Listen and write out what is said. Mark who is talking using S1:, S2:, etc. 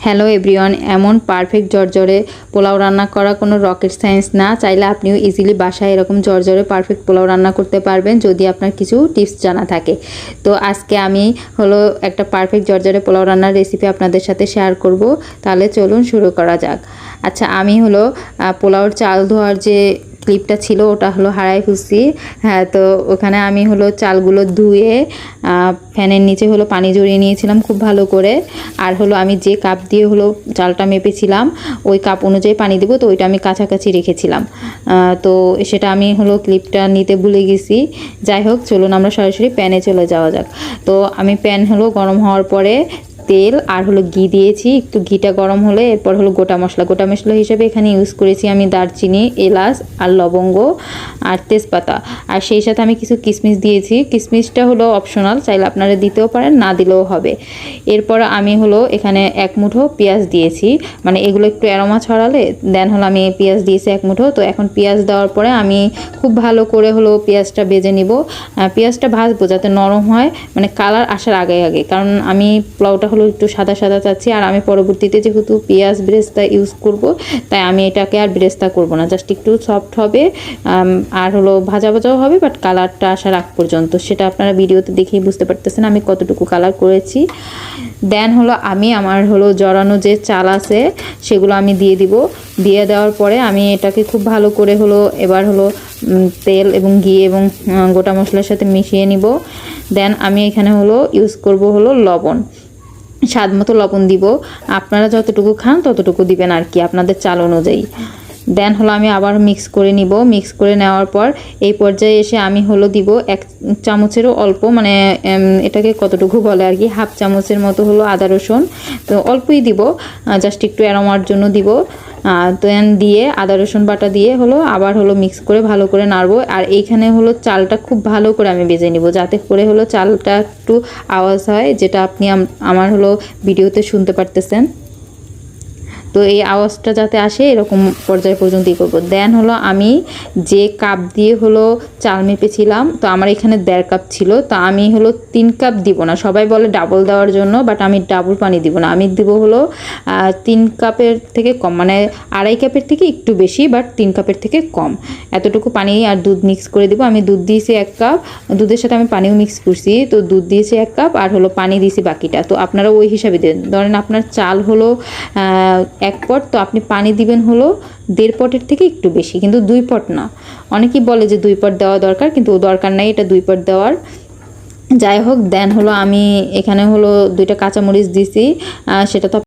S1: Hello everyone, এমন perfect জর্জরে pulao রান্না করা কোনো রকেট সায়েন্স না। চাইলে আপনিও ইজিলি বাসায় এরকম জর্জরে পারফেক্ট পোলাও রান্না করতে পারবেন যদি আপনার কিছু টিপস জানা থাকে। তো আজকে আমি একটা পারফেক্ট জর্জরে পোলাও রান্নার রেসিপি আপনাদের সাথে শেয়ার করব। তাহলে চলুন শুরু করা যাক। আচ্ছা, আমি পোলাওর চাল ধোয়ার যে ক্লিপটা ছিল ওটা হারাই ফেলছি। হ্যাঁ, তো ওখানে আমি চালগুলো ধুয়ে ফ্যানের নিচে পানি জড়িয়ে নিয়েছিলাম খুব ভালো করে। আর আমি যে কাপ দিয়ে চালটা মেপেছিলাম ওই কাপ অনুযায়ী পানি দেবো, তো ওইটা আমি কাছাকাছি রেখেছিলাম। তো সেটা আমি ক্লিপটা নিতে ভুলে গেছি। যাই হোক, চলুন আমরা সরাসরি প্যানে চলে যাওয়া যাক। তো আমি প্যান গরম হওয়ার পরে তেল আর ঘি দিয়েছি। একটু ঘিটা গরম হলে এরপর গোটা মশলা হিসেবে এখানে ইউজ করেছি আমি দারচিনি, এলাচ আর লবঙ্গ আর তেজপাতা। আর সেই সাথে আমি কিছু কিশমিশ দিয়েছি। কিশমিশটা অপশনাল, চাইলে আপনারা দিতেও পারেন, না দিলেও হবে। এরপর আমি এখানে এক মুঠো পেঁয়াজ দিয়েছি, মানে এগুলো একটু অ্যারোমা ছড়ালে দেন আমি পেঁয়াজ দিয়েছি এক মুঠো। তো এখন পেঁয়াজ দেওয়ার পরে আমি খুব ভালো করে পেঁয়াজটা ভেজে নিব। পেঁয়াজটা ভাজবো যাতে নরম হয়, মানে কালার আসার আগে আগে, কারণ আমি পোলাওটা একটু সাদা সাদা চাচ্ছি। আর আমি পরবর্তীতে যেহেতু পেঁয়াজ বেরেস্তা ইউজ করব, তাই আমি এটাকে আর বেরেস্তা করব না, জাস্ট একটু সফট হবে আর ভাজা ভাজাও হবে, বাট কালারটা আসার আগ পর্যন্ত। সেটা আপনারা ভিডিওতে দেখেই বুঝতে পারতেছেন আমি কতটুকু কালার করেছি। দেন আমি আমার জড়ানো যে চাল আছে সেগুলো আমি দিয়ে দিব। দিয়ে দেওয়ার পরে আমি এটাকে খুব ভালো করে এবার তেল এবং ঘি এবং গোটা মশলার সাথে মিশিয়ে নিব। দেন আমি এখানে ইউজ করব লবণ, স্বাদ মতো লবণ দিব। আপনারা যতটুকু খান ততটুকু দিবেন আর কি, আপনাদের চাল অনুযায়ী। দেন আমি আবার মিক্স করে নিব। মিক্স করে নেওয়ার পর এই পর্যায়ে এসে আমি দিব এক চামচেরও অল্প, মানে এটাকে কতটুকু বলে আর কি, হাফ চামচের মতো আদা রসুন। তো অল্পই দিব, জাস্ট একটু অ্যারোমার জন্য দিব। দেন দিয়ে আদা রসুন বাটা দিয়ে আবার মিক্স করে ভালো করে নাড়বো। আর এইখানে চালটা খুব ভালো করে আমি ভেজে নিব, যাতে করে চালটা একটু আওয়াজ হয়, যেটা আপনি আমার ভিডিওতে শুনতে পারতেছেন। তো এই আওয়াজটা যাতে আসে এরকম পর্যায় পর্যন্তই করব। দেন আমি যে কাপ দিয়ে চাল মেপেছিলাম, তো আমার এখানে 1.5 কাপ ছিল, তো আমি 3 কাপ দিব না। সবাই বলে ডাবল দেওয়ার জন্য, বাট আমি ডাবল পানি দিব না, আমি দিব 3 কাপের থেকে কম, মানে 2.5 কাপের থেকে একটু বেশি, বাট 3 কাপের থেকে কম। এতটুকু পানি আর দুধ মিক্স করে দিব। আমি দুধ দিয়েছি 1 কাপ, দুধের সাথে আমি পানিও মিক্স করছি। তো দুধ দিয়েছি 1 কাপ আর পানি দিয়েছি বাকিটা। তো আপনারা ওই হিসাবে দেন। ধরেন আপনার চাল 1 পট, তো আপনি পানি দিবেন 1.5 পটের থেকে একটু বেশি, কিন্তু 2 পট না। অনেকেই বলে যে 2 পট দেওয়া দরকার, কিন্তু দরকার নাই এটা 2 পট দেওয়ার। যাই হোক, দেন আমি এখানে 2টা কাঁচামরিচ দিছি, সেটা তো